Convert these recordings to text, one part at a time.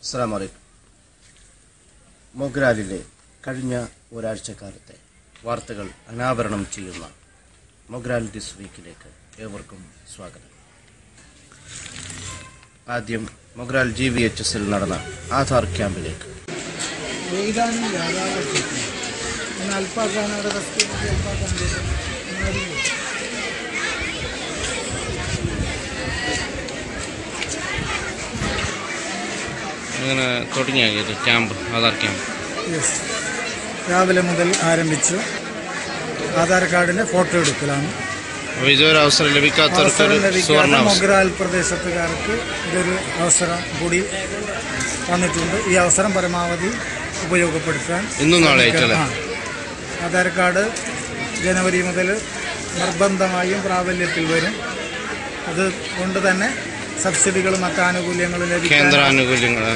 അസ്സലാമു അലൈക്കും. മൊഗ്രാലിലെ കഴിഞ്ഞ ഒരാഴ്ചക്കാലത്തെ വാർത്തകൾ അനാവരണം ചെയ്യുന്ന മൊഗ്രാൽ ദിസ് വീക്കിലേക്ക് ഏവർക്കും സ്വാഗതം. ആദ്യം മൊഗ്രാൽ GVHSൽ നടന്ന ആധാർ ക്യാമ്പിലേക്ക്. അങ്ങനെ തുടങ്ങിയത് ക്യാമ്പ്, ആധാർ ക്യാമ്പ് രാവിലെ മുതൽ ആരംഭിച്ചു. ആധാർ കാർഡിന്റെ ഫോട്ടോ എടുക്കലാണ്. ഇതൊരു അവസരം ലഭിക്കാത്ത മൊഗ്രാൽ പ്രദേശത്തുകാർക്ക് ഇതൊരു അവസരം കൂടി വന്നിട്ടുണ്ട്. ഈ അവസരം പരമാവധി ഉപയോഗപ്പെടുത്താൻ ഇന്നും നാളെ ആധാർ കാർഡ് ജനുവരി മുതൽ നിർബന്ധമായും പ്രാബല്യത്തിൽ വരും. അതുകൊണ്ട് തന്നെ സബ്സിഡികളും മറ്റ് ആനുകൂല്യങ്ങളും ലഭിക്കാൻ,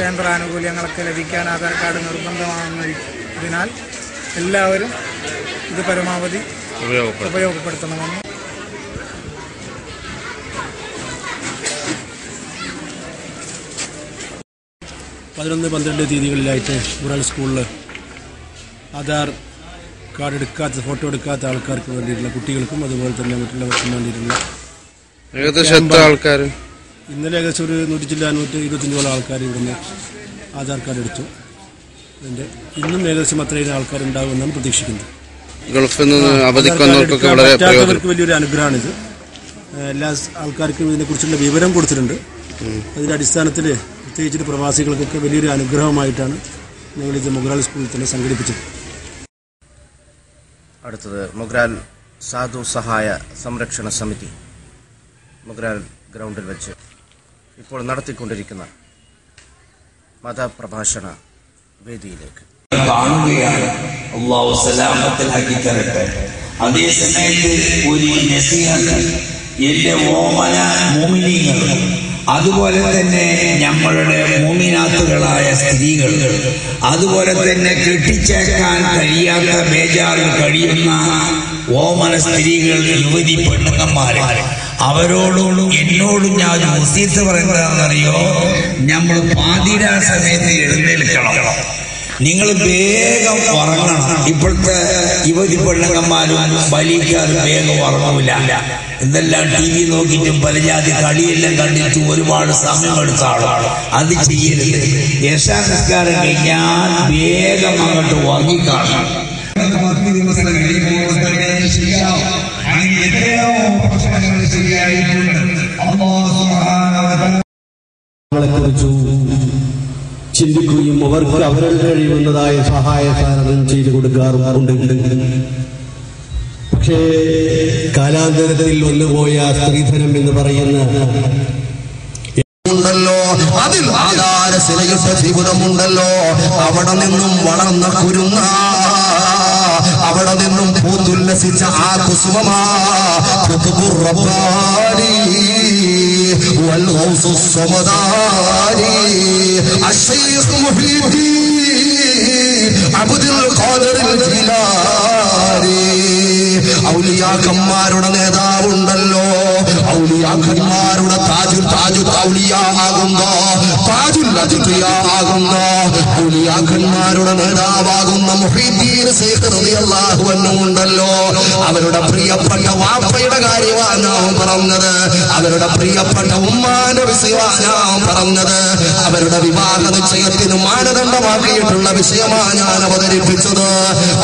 കേന്ദ്ര ആനുകൂല്യങ്ങളൊക്കെ ലഭിക്കാൻ ആധാർ കാർഡ് നിർബന്ധമാകുന്നതിനാൽ എല്ലാവരും ഇത് പരമാവധി ഉപയോഗപ്പെടുത്തണമെന്ന്. പതിനൊന്ന് 12 തീയതികളിലായിട്ട് മൊഗ്രാൽ സ്കൂളിൽ ആധാർ കാർഡ് എടുക്കാത്ത, ഫോട്ടോ എടുക്കാത്ത ആൾക്കാർക്ക് വേണ്ടിയിട്ടുള്ള കുട്ടികൾക്കും അതുപോലെ തന്നെ മറ്റുള്ളവർക്കും വേണ്ടിയിട്ടുള്ള ആൾക്കാർ ഇന്നലെ ഏകദേശം ഒരു 125 ആൾക്കാർ ഇവിടുന്ന് ആധാർ കാർഡ് എടുത്തു. അതിൻ്റെ ഇന്നും ഏകദേശം അത്രയും ആൾക്കാരുണ്ടാകുമെന്നാണ് പ്രതീക്ഷിക്കുന്നത്. ഗൾഫിൽ നിന്ന് പറ്റാത്തവർക്ക് വലിയൊരു അനുഗ്രഹമാണിത്. എല്ലാ ആൾക്കാർക്കും ഇതിനെക്കുറിച്ചുള്ള വിവരം കൊടുത്തിട്ടുണ്ട്. അതിൻ്റെ അടിസ്ഥാനത്തിൽ പ്രത്യേകിച്ചിട്ട് പ്രവാസികൾക്കൊക്കെ വലിയൊരു അനുഗ്രഹമായിട്ടാണ് ഞങ്ങളിത് മൊഗ്രാൽ സ്കൂളിൽ തന്നെ സംഘടിപ്പിച്ചത്. അടുത്തത് മൊഗ്രാൽ സാധു സഹായ സംരക്ഷണ സമിതി മൊഗ്രാൽ ഗ്രൗണ്ടിൽ വെച്ച് ഇപ്പോൾ നടത്തിക്കൊണ്ടിരിക്കുന്ന മതപ്രഭാഷണ വേദിയിലേക്ക് കാണുകയാണ്. അല്ലാഹു സലാമത്തിലാക്കി തരട്ടെ. അതേ സമയത്ത് ഒരു നസീഹത്ത് എന്റെ ഓമന മുഅ്മിനീങ്ങൾ, അതുപോലെ തന്നെ ഞങ്ങളുടെ മുഅ്മിനാത്തുകളായ സ്ത്രീകൾ, അതുപോലെ തന്നെ കെട്ടിച്ചേക്കാൻ കഴിയാത്ത ബേജാറിൽ കഴിയുന്ന ഓമന സ്ത്രീകൾ, യുവതി പെണ്ണുങ്ങന്മാർ, അവരോടും എന്നോടും ഞാൻ വസീയത്ത് പറയുന്നതാണെന്നറിയോ, നമ്മൾ പാതിരാ സമയത്ത് എഴുന്നേൽക്കണം. നിങ്ങൾ വേഗം ഉറങ്ങണം. ഇപ്പോഴത്തെ യുവതി പെണ്ണുങ്ങന്മാരും വലിയക്കാരും വേഗം ഉറങ്ങില്ല. എന്തെല്ലാം TV നോക്കിയിട്ടും പല ജാതി കളിയെല്ലാം കണ്ടിട്ട് ഒരുപാട് സമയം എടുത്ത ആളാണ്. അത് ചെയ്യരുത്. യശാ നിസ്കാരം കഴിഞ്ഞാൽ വേഗം അങ്ങോട്ട് ഉറങ്ങിക്കാണണം. ചിന്തിക്കുകയും അവർക്ക് അവരുടെ കഴിയുന്നതായ സഹായ സഹകരണം ചെയ്തു കൊടുക്കാറുണ്ട്. പക്ഷേ കാലാന്തരത്തിൽ വന്നുപോയ സ്ത്രീധനം എന്ന് പറയുന്ന ണ്ടല്ലോ, അതിൽ ആധാരശിലയുടെ ജീവിതമുണ്ടല്ലോ. അവിടെ നിന്നും വളർന്ന കുരുങ്ങ, അവിടെ നിന്നും പൂത്തുല്ലസിച്ച ആ കുസുമമാ ഔലിയാക്കന്മാരുടെ നേതാവുണ്ടല്ലോ. ഔലിയാക്കന്മാരുടെ ഔലിയാകുന്നോ, താജുല്ലാകുന്നോ, ഔലിയാക്കന്മാരുടെ നേതാവാകുന്ന മുഹീദ്ദീൻ ശൈഖ് റളിയല്ലാഹു അൻഹു ഉണ്ടല്ലോ. അവരുടെ പ്രിയപ്പെട്ട വാപ്പയുടെ കാര്യമാണ് നാം പറഞ്ഞത്. അവരുടെ പ്രിയപ്പെട്ട ഉമ്മാന്റെ വിഷയമാണ് നാം പറഞ്ഞത്. അവരുടെ വിവാഹ നിശ്ചയത്തിന് മാനദണ്ഡമാക്കിയിട്ടുള്ള വിഷയമാണ് ഞാൻ അവതരിപ്പിച്ചത്.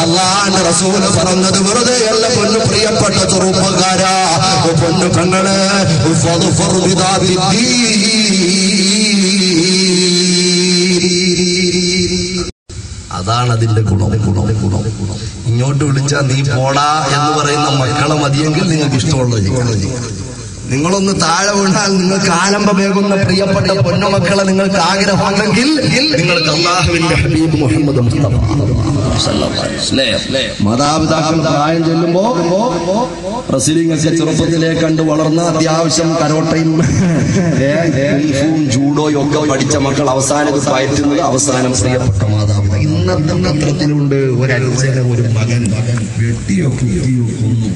അല്ലാഹുവിന്റെ റസൂൽ പറഞ്ഞത് വെറുതെയല്ല പൊന്നു പ്രിയപ്പെട്ട ചെറുപ്പക്കാരാ, പൊന്നു പെങ്ങളെ, അതാണ് അതിന്റെ ഗുണം. ഇങ്ങോട്ട് വിളിച്ചാൽ നീ പോടാ എന്ന് പറയുന്ന മക്കളെ മതിയെങ്കിൽ നിങ്ങൾക്ക് ഇഷ്ടമുള്ളത്. നിങ്ങളൊന്ന് താഴെ വീണാൽ നിങ്ങൾക്ക് ആലംബമേകുന്ന പ്രിയപ്പെട്ട പൊന്നുമക്കളെ നിങ്ങൾക്ക് ആഗ്രഹമുണ്ടെങ്കിൽ നിങ്ങൾക്ക് അല്ലാഹുവിന്റെ ഹബീബ് മുഹമ്മദ് മുസ്തഫ മാതാപിതാക്കൾ പ്രായം ചെല്ലുമ്പോ റസൂലിങ്ങൾക്ക് ചെറുപ്പത്തിലെ കണ്ട് വളർന്ന അത്യാവശ്യം കരോട്ടയും ജൂഡോയും ഒക്കെ പഠിച്ച മക്കൾ അവസാനം പയറ്റുന്നത് അവസാനം പ്രിയപ്പെട്ട മാതാപിതാക്കൾ. ഇന്നത്തെ പത്രത്തിലുണ്ട് ഒരനുസരണം ഒരു മകൻ വെട്ടിയോ കൊന്നു.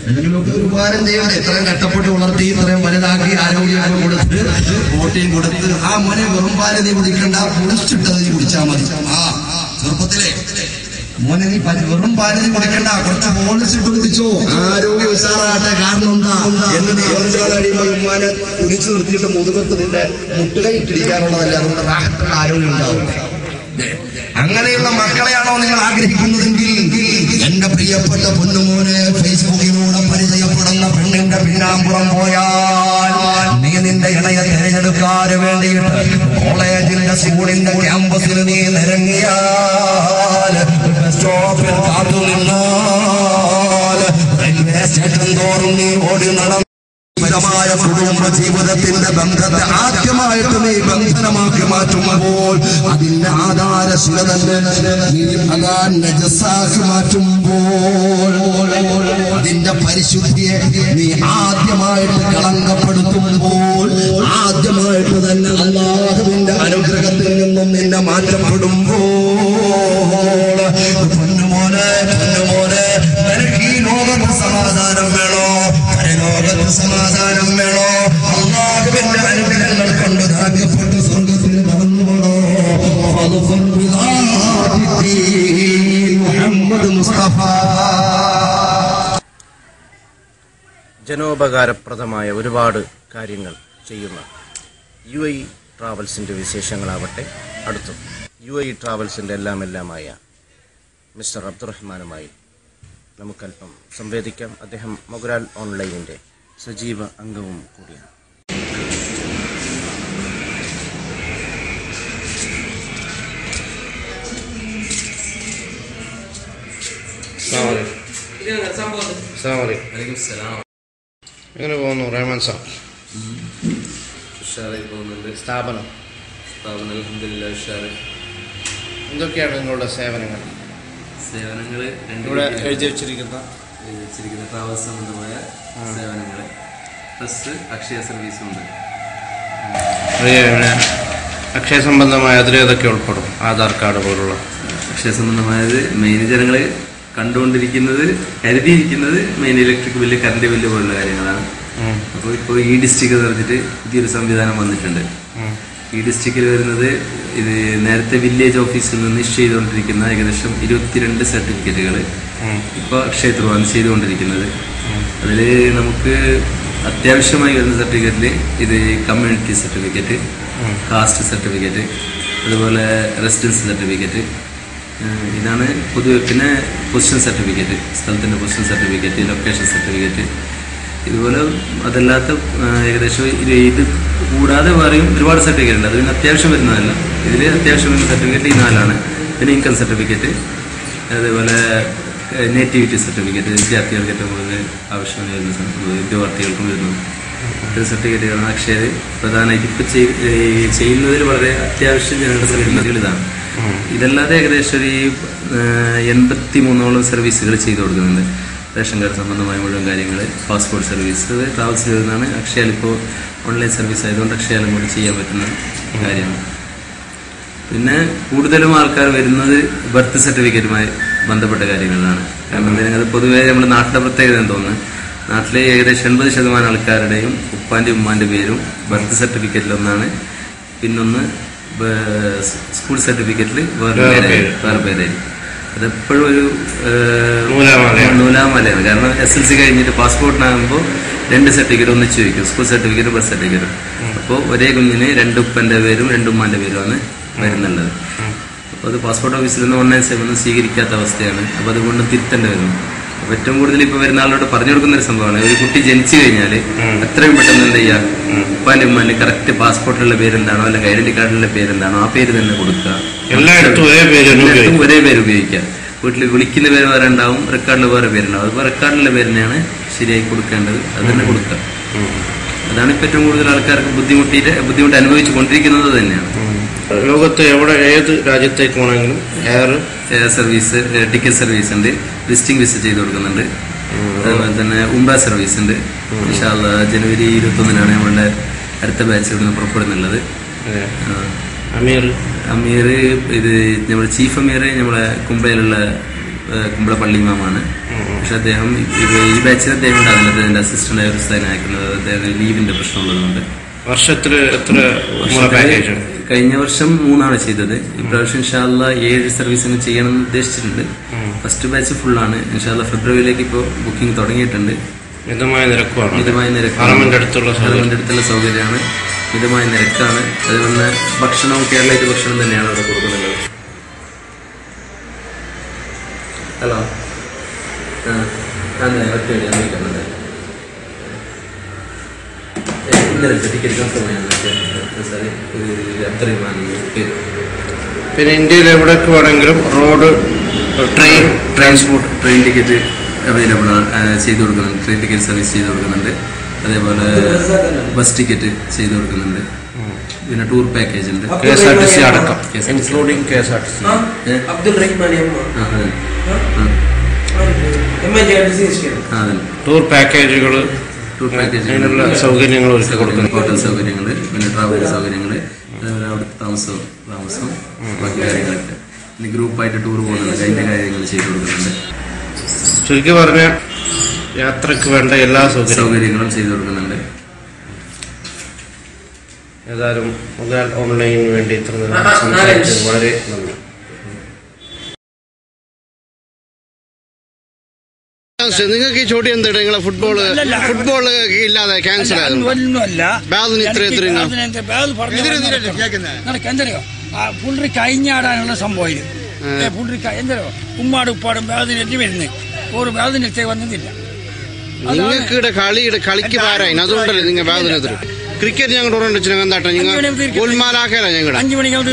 എന്തെങ്കിലുമൊക്കെ ഒരു ഉപകാരം ചെയ്യാൻ ഇത്രയും കഷ്ടപ്പെട്ട് വളർത്തി ഇത്രയും വലുതാക്കി ആരോഗ്യം കൊടുത്ത് പ്രോട്ടീൻ കൊടുത്ത് ആ മോനെ വെറും പാല് നീ കുടിക്കണ്ട, കുടിച്ചിട്ടത് നീ കുടിച്ചാൽ മതി. ആ ചെറുപ്പത്തിലെ മോനെ നീ വെറും പാല് നീ കുടിക്കണ്ട, കുറച്ച് പോളിച്ചിട്ട് കുടിച്ചോ, ആരോഗ്യം ഉഷാറാകട്ടെ. കാരണം എന്താ എന്ന് നീ കഴിയുമ്പോൾ ഉമ്മാനെ കുടിച്ചു നിർത്തിയിട്ട് മുതുകത്ത് നിന്റെ മുട്ടുകൈട്ടിരിക്കാനുള്ളതല്ല, അതുകൊണ്ട് ആരോഗ്യം ഉണ്ടാവും. അങ്ങനെയുള്ള മക്കളെയാണോ നിങ്ങൾ ആഗ്രഹിക്കുന്നതെങ്കിൽ എന്റെ പ്രിയപ്പെട്ട പൊന്നുമോനെ, ഫേസ്ബുക്കിലൂടെ പരിചയപ്പെടുന്ന പെണ്ണിന്റെ പിന്നാമ്പുറം പോയാൽ നീ നിന്റെ ഇണയെ തിരഞ്ഞെടുക്കാൻ വേണ്ടിയിട്ട് കോളേജിന്റെ സ്കൂളിന്റെ ക്യാമ്പസിൽ നീ നിരങ്ങിയാൽ, സ്റ്റോപ്പിൽ കാത്തു നിന്നാൽ, റെയിൽവേ സ്റ്റേഷൻ തോറും നീ ഓടി നടന്നു കുടുംബ ജീവിതത്തിന്റെ ബന്ധത്തെ ആദ്യമായിട്ട് നീ ബന്ധനമാക്കി മാറ്റുമ്പോൾ അതിന്റെ ആധാരശില തന്നെ അതാ നജസാക്കി മാറ്റുമ്പോൾ അതിന്റെ പരിശുദ്ധിയെ നീ ആദ്യമായിട്ട് കളങ്കപ്പെടുത്തുമ്പോൾ ആദ്യമായിട്ട് തന്നെ അല്ലാഹുവിന്റെ അനുഗ്രഹത്തിൽ നിന്നും നിന്നെ മാറ്റപ്പെടുമ്പോൾ പൊന്നുമോനെ നിനക്ക് ഈ ലോകത്ത് സമാധാനം വേണോ, പരലോകത്ത് സമാധാനം വേണോ, അല്ലാഹുവിന്റെ അനുഗ്രഹങ്ങൾ കൊണ്ട് ഭാഗ്യപ്പെട്ട് സ്വർഗത്തിൽ കടന്നു പോണോ, മുഹമ്മദ് മുസ്തഫ. ജനോപകാരപ്രദമായ ഒരുപാട് കാര്യങ്ങൾ ചെയ്യുന്ന UAE ട്രാവൽസിന്റെ വിശേഷങ്ങളാവട്ടെ അടുത്തു. UAE ട്രാവൽസിന്റെ എല്ലാമായ മിസ്റ്റർ അബ്ദുറഹ്മാനുമായി നമുക്കല്പം സംവേദിക്കാം. അദ്ദേഹം മൊഗ്രാൽ ഓൺലൈനിന്റെ സജീവ അംഗവും കൂടിയാണ്. എങ്ങനെ പോകുന്നു റഹ്മാൻ സാർ? സ്ഥാപനം എന്തൊക്കെയാണ് നിങ്ങളുടെ സേവനങ്ങൾ? ഇവിടെ എഴുതി വെച്ചിരിക്കുന്ന ട്രാവൽ സംബന്ധമായ സേവനങ്ങൾ പ്ലസ് അക്ഷയ സർവീസും ഉണ്ട്. അക്ഷയ സംബന്ധമായ അതിൽ ഏതൊക്കെ ഉൾപ്പെടും? ആധാർ കാർഡ് പോലുള്ള അക്ഷയ സംബന്ധമായത് മെയിൻ ജനങ്ങൾ കണ്ടുകൊണ്ടിരിക്കുന്നത് കരുതിയിരിക്കുന്നത് main electric bill, current bill പോലുള്ള കാര്യങ്ങളാണ്. അപ്പോൾ ഇപ്പോൾ ഈ ഡിസ്ട്രിക്ട് എന്ന് പറഞ്ഞിട്ട് പുതിയൊരു സംവിധാനം വന്നിട്ടുണ്ട്. ഈ ഡിസ്ട്രിക്റ്റിൽ വരുന്നത് ഇത് നേരത്തെ വില്ലേജ് ഓഫീസിൽ നിന്ന് ഇഷ്യൂ ചെയ്തുകൊണ്ടിരിക്കുന്ന ഏകദേശം 22 സർട്ടിഫിക്കറ്റുകൾ ഇപ്പോൾ അക്ഷയ ത്രൂവാണ് ചെയ്തുകൊണ്ടിരിക്കുന്നത്. അതിൽ നമുക്ക് അത്യാവശ്യമായി വരുന്ന സർട്ടിഫിക്കറ്റിൽ ഇത് കമ്മ്യൂണിറ്റി സർട്ടിഫിക്കറ്റ്, കാസ്റ്റ് സർട്ടിഫിക്കറ്റ്, അതുപോലെ റെസിഡൻസ് സർട്ടിഫിക്കറ്റ്, ഇതാണ് പൊതുവെ. പിന്നെ പൊസിഷൻ സർട്ടിഫിക്കറ്റ്, സ്ഥലത്തിൻ്റെ പൊസിഷൻ സർട്ടിഫിക്കറ്റ്, ലൊക്കേഷൻ സർട്ടിഫിക്കറ്റ്, ഇതുപോലെ അതല്ലാത്ത ഏകദേശം ഇത് കൂടാതെ വേറെയും ഒരുപാട് സർട്ടിഫിക്കറ്റ് ഉണ്ട്. അതിന് അത്യാവശ്യം വരുന്നതല്ല. ഇതിൽ അത്യാവശ്യം വരുന്ന സർട്ടിഫിക്കറ്റ് ഈ 4ആണ്. പിന്നെ ഇൻകം സർട്ടിഫിക്കറ്റ്, അതേപോലെ നേറ്റിവിറ്റി സർട്ടിഫിക്കറ്റ്, വിദ്യാർത്ഥികൾക്ക് ഏറ്റവും കൂടുതൽ ആവശ്യമായി വരുന്ന ഉദ്യോഗാർത്ഥികൾക്കും വരുന്നു. ഇത്തരം സർട്ടിഫിക്കറ്റുകളാണ് അക്ഷയ പ്രധാനമായിട്ട് ഇപ്പോൾ ചെയ്യുന്നതിൽ വളരെ അത്യാവശ്യം ജനങ്ങളുടെ സർട്ടിഫിക്കറ്റുകൾ ഇതാണ്. ഇതല്ലാതെ ഏകദേശം ഒരു 83ഓളം സർവീസുകൾ ചെയ്തു കൊടുക്കുന്നുണ്ട്. റേഷൻ കാർഡ് സംബന്ധമായ മുഴുവൻ കാര്യങ്ങൾ, പാസ്പോർട്ട് സർവീസ്, ട്രാവൽസിൽ വരുന്നതാണ്. അക്ഷയയിൽ ഇപ്പോൾ ഓൺലൈൻ സർവീസ് ആയതുകൊണ്ട് അക്ഷയയിലും കൂടി ചെയ്യാൻ പറ്റുന്ന കാര്യമാണ്. പിന്നെ കൂടുതലും ആൾക്കാർ വരുന്നത് ബർത്ത് സർട്ടിഫിക്കറ്റുമായി ബന്ധപ്പെട്ട കാര്യങ്ങളിലാണ്. കാരണം അത് പൊതുവേ നമ്മുടെ നാട്ടിലെ പ്രത്യേകത എന്ന് തോന്നുന്നു. നാട്ടിലെ ഏകദേശം 80% ആൾക്കാരുടെയും ഉപ്പാൻ്റെയും ഉമ്മാൻ്റെ പേരും ബർത്ത് സർട്ടിഫിക്കറ്റിലൊന്നാണ്. പിന്നൊന്ന് സ്കൂൾ സർട്ടിഫിക്കറ്റിൽ വേറെ പേരായിരിക്കും. അതെപ്പോഴും ഒരു നൂലാമലയാണ്. കാരണം SLC കഴിഞ്ഞിട്ട് പാസ്പോർട്ടിനാകുമ്പോൾ 2 സർട്ടിഫിക്കറ്റ് ഒന്നിച്ച് വയ്ക്കും, സ്കൂൾ സർട്ടിഫിക്കറ്റും ബർത്ത് സർട്ടിഫിക്കറ്റും. അപ്പോൾ ഒരേ കുഞ്ഞിന് 2 ഉപ്പൻ്റെ പേരും 2 ഉമ്മാൻ്റെ പേരുമാണ് വരുന്നുള്ളത്. അപ്പോൾ അത് പാസ്പോർട്ട് ഓഫീസിൽ നിന്ന് ഓൺലൈൻ സേവനം സ്വീകരിക്കാത്ത അവസ്ഥയാണ്. അപ്പോൾ അതുകൊണ്ട് തിരുത്തേണ്ടി വരുന്നു. അപ്പോൾ ഏറ്റവും കൂടുതൽ ഇപ്പോൾ വരുന്ന ആളോട് പറഞ്ഞു കൊടുക്കുന്ന ഒരു സംഭവമാണ്, ഒരു കുട്ടി ജനിച്ചു കഴിഞ്ഞാൽ എത്രയും പെട്ടെന്ന് എന്താ ചെയ്യുക, ഉപ്പാൻ്റെ ഉമ്മാൻ്റെ കറക്റ്റ് പാസ്പോർട്ടിലുള്ള പേരെന്താണോ അല്ലെങ്കിൽ ഐഡന്റി കാർഡിലുള്ള പേരെന്താണോ ആ പേര് തന്നെ കൊടുക്കുക. എല്ലായിടത്തും ഒരേ പേര് ഉപയോഗിക്കുക. വീട്ടിൽ വിളിക്കുന്ന പേര് വേറെ ഉണ്ടാവും, റെക്കോർഡിൽ വേറെ പേരുണ്ടാവും. അതുപോലെ റെക്കോർഡിലുള്ള പേരിനെയാണ് ശരിയായി കൊടുക്കേണ്ടത്, അത് തന്നെ കൊടുക്കുക. അതാണ് ഇപ്പം ഏറ്റവും കൂടുതൽ ആൾക്കാർക്ക് ബുദ്ധിമുട്ട് അനുഭവിച്ചു കൊണ്ടിരിക്കുന്നത് തന്നെയാണ്. ലോകത്ത് എവിടെ ഏത് രാജ്യത്തേക്ക് വേണമെങ്കിലും എയർ സർവീസ്, ടിക്കറ്റ് സർവീസ് ഉണ്ട്, വിസിറ്റിംഗ് വിസ ചെയ്ത് കൊടുക്കുന്നുണ്ട്. അതുപോലെ തന്നെ ഉംറ സർവീസ് ഉണ്ട്. ഇൻഷാ അല്ലാഹ് ജനുവരി 21 നമ്മളുടെ അടുത്ത ബാച്ച് ഇവിടുന്ന് പുറപ്പെടുന്നുള്ളത്. അമീർ ഇത് നമ്മുടെ ചീഫ് അമീർ നമ്മളെ കുമ്പയിലുള്ള കുമ്പള പള്ളിമാമാണ്. പക്ഷെ അദ്ദേഹം ഈ ബാച്ചിൽ അദ്ദേഹം ഉണ്ടാകുന്നത് അദ്ദേഹത്തിന്റെ അസിസ്റ്റന്റ് ഒരു സ്ഥാനം അയക്കുന്നത് അദ്ദേഹം ലീവിന്റെ പ്രശ്നമുള്ളതുകൊണ്ട്. വർഷത്തിൽ എത്ര പാക്കേജ്? കഴിഞ്ഞ വർഷം 3 ചെയ്തത്. ഇപ്രാവശ്യം ഇൻഷാ അല്ലാഹ് 7 സർവീസിന് ചെയ്യണമെന്ന് ഉദ്ദേശിച്ചിട്ടുണ്ട്. ഫസ്റ്റ് ബാച്ച് ഫുള്ളാണ്. ഇൻഷാ അല്ലാഹ് ഫെബ്രുവരിയിലേക്ക് ഇപ്പോൾ ബുക്കിംഗ് തുടങ്ങിയിട്ടുണ്ട്. മിതമായ നിരക്കാണ്. ഹറമിന്റെ അടുത്തുള്ള സൗകര്യമാണ്. മിതമായ നിരക്കാണ്. അതുപോലെ ഭക്ഷണവും കേരളീയ ഭക്ഷണം തന്നെയാണ് അവിടെ കൊടുക്കുന്നത്. ഹലോ ടിക്കറ്റ് കൺഫേം പിന്നെ ഇന്ത്യയിൽ എവിടേക്ക് വേണമെങ്കിലും റോഡ് ട്രെയിൻ ടിക്കറ്റ് അവൈലബിൾ ചെയ്ത് കൊടുക്കുന്നുണ്ട്. ട്രെയിൻ ടിക്കറ്റ് സർവീസ് ചെയ്ത് കൊടുക്കുന്നുണ്ട്. അതേപോലെ ബസ് ടിക്കറ്റ് ചെയ്ത് കൊടുക്കുന്നുണ്ട്. പിന്നെ ടൂർ പാക്കേജ് ഉണ്ട്. KSRTC അടക്കം, ഇൻക്ലൂഡിംഗ് KSRTC. ടൂർ പാക്കേജുകൾ, അതിനുള്ള സൗകര്യങ്ങൾ ഒരുക്കി കൊടുക്കുന്നു. ഹോട്ടൽ സൗകര്യങ്ങൾ, പിന്നെ ട്രാവൽ സൗകര്യങ്ങൾ, അതേപോലെ അവിടുത്തെ താമസം ബാക്കി കാര്യങ്ങളൊക്കെ. പിന്നെ ഗ്രൂപ്പായിട്ട് ടൂർ പോകുന്നുണ്ട്. അതിൻ്റെ കാര്യങ്ങൾ ചെയ്ത് കൊടുക്കുന്നുണ്ട്. ചുരുക്കി പറഞ്ഞ യാത്രക്ക് വേണ്ട എല്ലാ സൗകര്യങ്ങളും ചെയ്തു കൊടുക്കുന്നുണ്ട്. ഏതായാലും മുതൽ ഓൺലൈനിന് വേണ്ടി ഇത്ര സംസാരിച്ചത് വളരെ നന്ദി. നിങ്ങൾക്ക് ഈ ചോദ്യം എന്താ? നിങ്ങളെ ഫുട്ബോൾ ഇല്ലാതെ ക്യാൻസൽ ആയിരുന്നു. പുള്ളി കഴിഞ്ഞാടാനുള്ള സംഭവം. പുള്ളി എന്തോ ഉമ്മാടും ഉപ്പാടും വേദനയിട്ട് വരുന്നത് ഒരു വേദനത്തെ വന്നതില്ല. നിങ്ങൾക്ക് ഇവിടെ കളിക്ക് പാരായി, അതുകൊണ്ടല്ലേ നിങ്ങൾ വേദന. ക്രിക്കറ്റ് ഞങ്ങൾ ടൂർണമെന്റ് വെച്ച് എന്താട്ടാ നിങ്ങൾ ഗോൾമാലാക്കല ഞങ്ങളുടെ 5 മണിക്കാവും.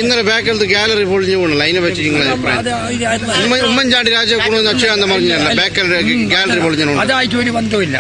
ഇന്നലെ ബാക്കിലത്ത് ഗാലറി പൊളിഞ്ഞു പോകണല്ലോ, അതിനെ പറ്റി നിങ്ങളെ അഭിപ്രായം? ഉമ്മൻചാണ്ടി രാജാവ് കൊണ്ടുവന്ന് അച്ഛൻ പറഞ്ഞല്ല ബാക്കിൽ ഗാലറി പൊളിഞ്ഞു. അതായിട്ട് ഒരു ബന്ധമില്ല.